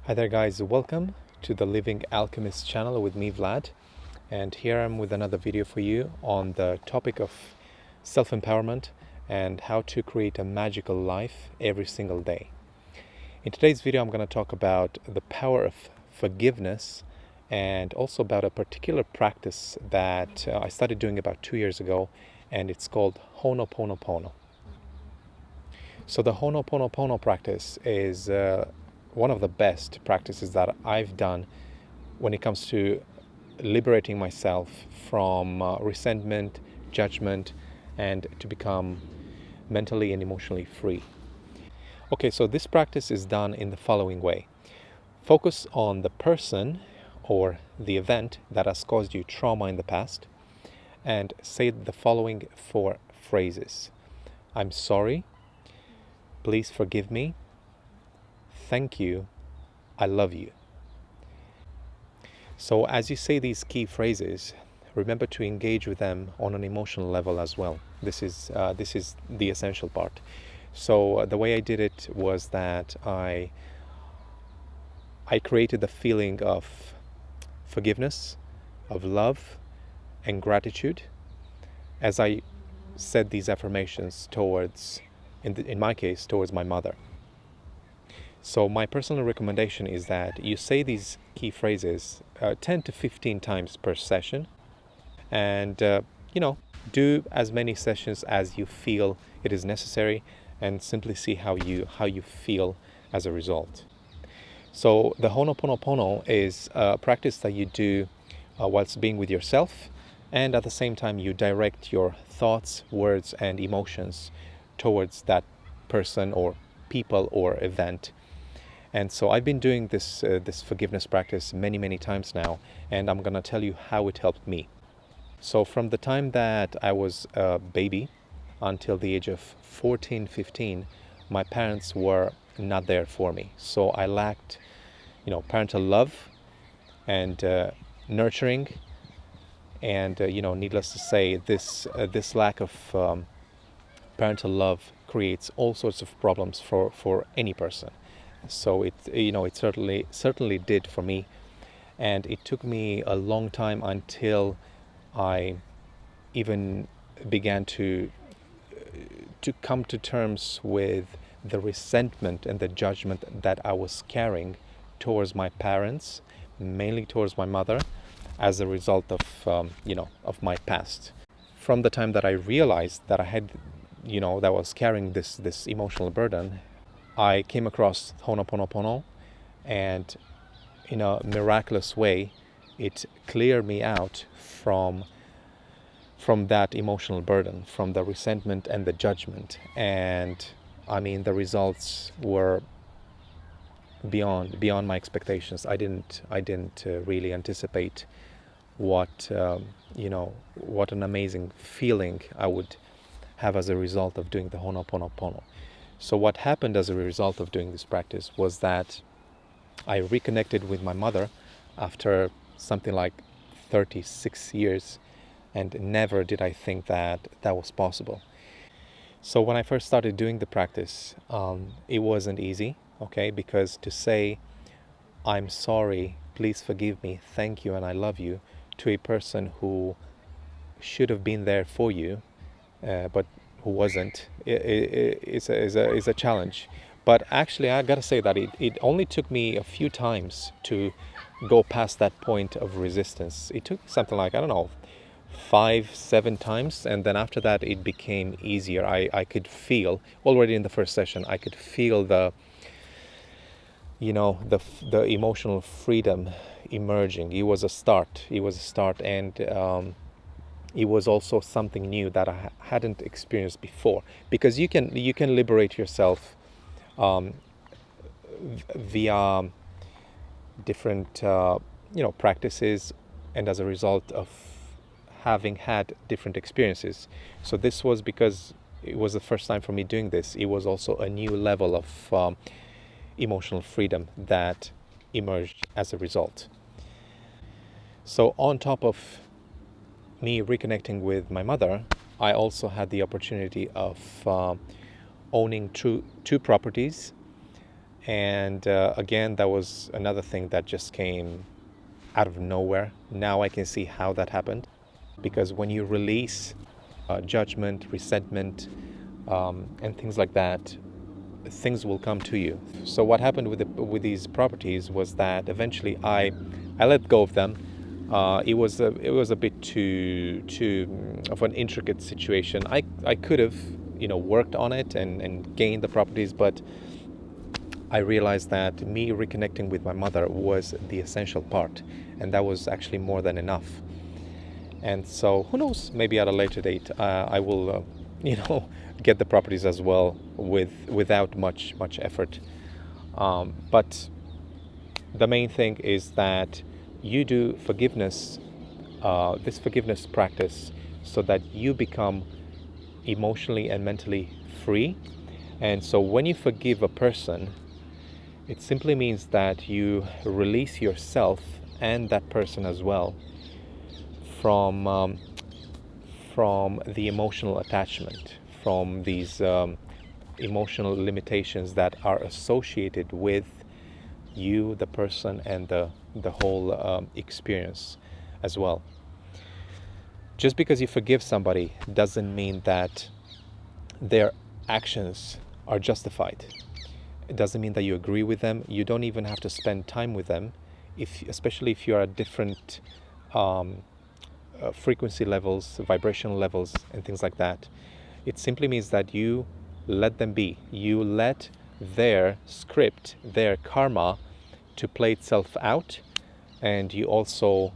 Hi there guys, welcome to the Living Alchemist channel with me Vlad, and here I'm with another video for you on the topic of self-empowerment and how to create a magical life every single day. In today's video I'm going to talk about the power of forgiveness and also about a particular practice that I started doing about 2 years ago, and it's called Ho'oponopono. So the Ho'oponopono practice is one of the best practices that I've done when it comes to liberating myself from resentment, judgment, and to become mentally and emotionally free. Okay, so this practice is done in the following way. Focus on the person or the event that has caused you trauma in the past and say the following 4 phrases. I'm sorry. Please forgive me. Thank you. I love you. So as you say these key phrases, remember to engage with them on an emotional level as well. This is the essential part. So the way I did it was that I created the feeling of forgiveness, of love, and gratitude as I said these affirmations towards, in my case, towards my mother. So my personal recommendation is that you say these key phrases 10 to 15 times per session, and do as many sessions as you feel it is necessary, and simply see how you feel as a result. So the Ho'oponopono is a practice that you do whilst being with yourself, and at the same time you direct your thoughts, words, and emotions towards that person or people or event. And so I've been doing this forgiveness practice many times now, and I'm gonna tell you how it helped me. So from the time that I was a baby until the age of 14, 15, my parents were not there for me. So I lacked, parental love and nurturing, and needless to say, this lack of parental love creates all sorts of problems for any person. So it certainly did for me, and it took me a long time until I even began to come to terms with the resentment and the judgment that I was carrying towards my parents, mainly towards my mother, as a result of of my past. From the time that I realized that I had, that I was carrying this emotional burden, I came across Ho'oponopono, and in a miraculous way, it cleared me out from that emotional burden, from the resentment and the judgment. And I mean, the results were beyond my expectations. I didn't really anticipate what what an amazing feeling I would have as a result of doing the Ho'oponopono. So what happened as a result of doing this practice was that I reconnected with my mother after something like 36 years, and never did I think that was possible. So when I first started doing the practice, it wasn't easy, okay, because to say, I'm sorry, please forgive me, thank you, and I love you, to a person who should have been there for you, but who wasn't, is a challenge. But actually, I gotta say that it only took me a few times to go past that point of resistance. It took something like, I don't know, 5-7 times, and then after that it became easier. I could feel already in the first session, I could feel the emotional freedom emerging. It was a start, and it was also something new that I hadn't experienced before, because you can liberate yourself via different practices, and as a result of having had different experiences. So this was because it was the first time for me doing this. It was also a new level of emotional freedom that emerged as a result. So on top of me reconnecting with my mother, I also had the opportunity of owning two properties, And again, that was another thing that just came out of nowhere. Now I can see how that happened, because when you release judgment, resentment, and things like that, things will come to you. So what happened with these properties was that eventually I let go of them. It was a bit too of an intricate situation. I could have worked on it and gained the properties, but I realized that me reconnecting with my mother was the essential part, and that was actually more than enough. And so, who knows? Maybe at a later date, I will, get the properties as well without much effort. But the main thing is that you do forgiveness, this forgiveness practice, so that you become emotionally and mentally free. And so, when you forgive a person, it simply means that you release yourself and that person as well from the emotional attachment, from these emotional limitations that are associated with you, the person, and the whole experience as well. Just because you forgive somebody doesn't mean that their actions are justified. It doesn't mean that you agree with them. You don't even have to spend time with them, especially if you are at different frequency levels, vibrational levels, and things like that. It simply means that you let them be. You let their script, their karma, to play itself out, and you also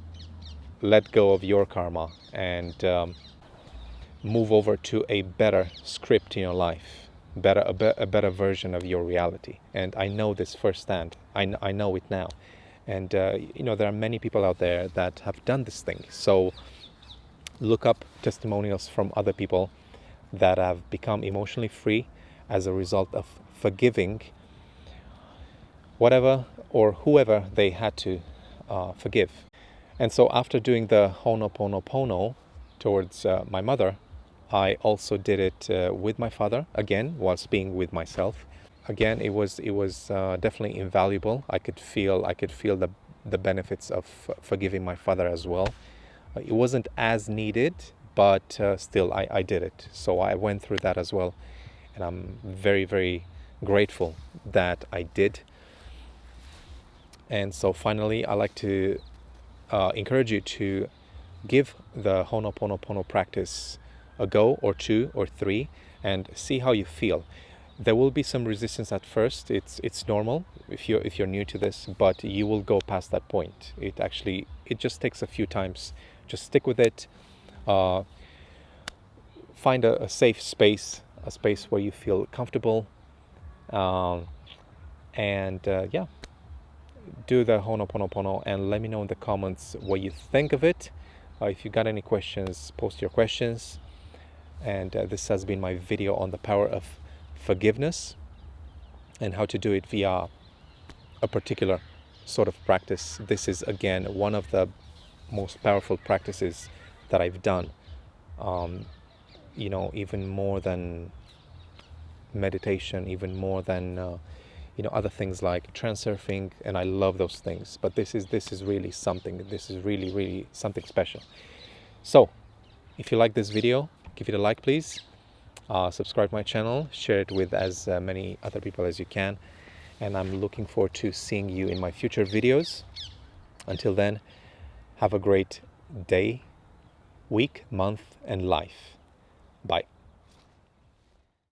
let go of your karma and move over to a better script in your life, a better version of your reality. And I know this firsthand. I know it now. And there are many people out there that have done this thing. So look up testimonials from other people that have become emotionally free as a result of forgiving whatever or whoever they had to forgive. And so after doing the Ho'oponopono towards my mother, I also did it with my father again, whilst being with myself. Again, it was definitely invaluable. I could feel the benefits of forgiving my father as well. It wasn't as needed, but still I did it. So I went through that as well, and I'm very, very grateful that I did. And so finally, I like to encourage you to give the Ho'oponopono practice a go, or two or three, and see how you feel. There will be some resistance at first. It's normal if you're new to this, but you will go past that point. It just takes a few times. Just stick with it. Find a safe space, a space where you feel comfortable, and do the Ho'oponopono and let me know in the comments what you think of it. If you got any questions, post your questions. And this has been my video on the power of forgiveness and how to do it via a particular sort of practice. This is again one of the most powerful practices that I've done. Even more than meditation, even more than other things like transurfing, and I love those things. But this is really something. This is really, really something special. So, if you like this video, give it a like, please. Subscribe my channel, share it with as many other people as you can, and I'm looking forward to seeing you in my future videos. Until then, have a great day, week, month, and life. Bye.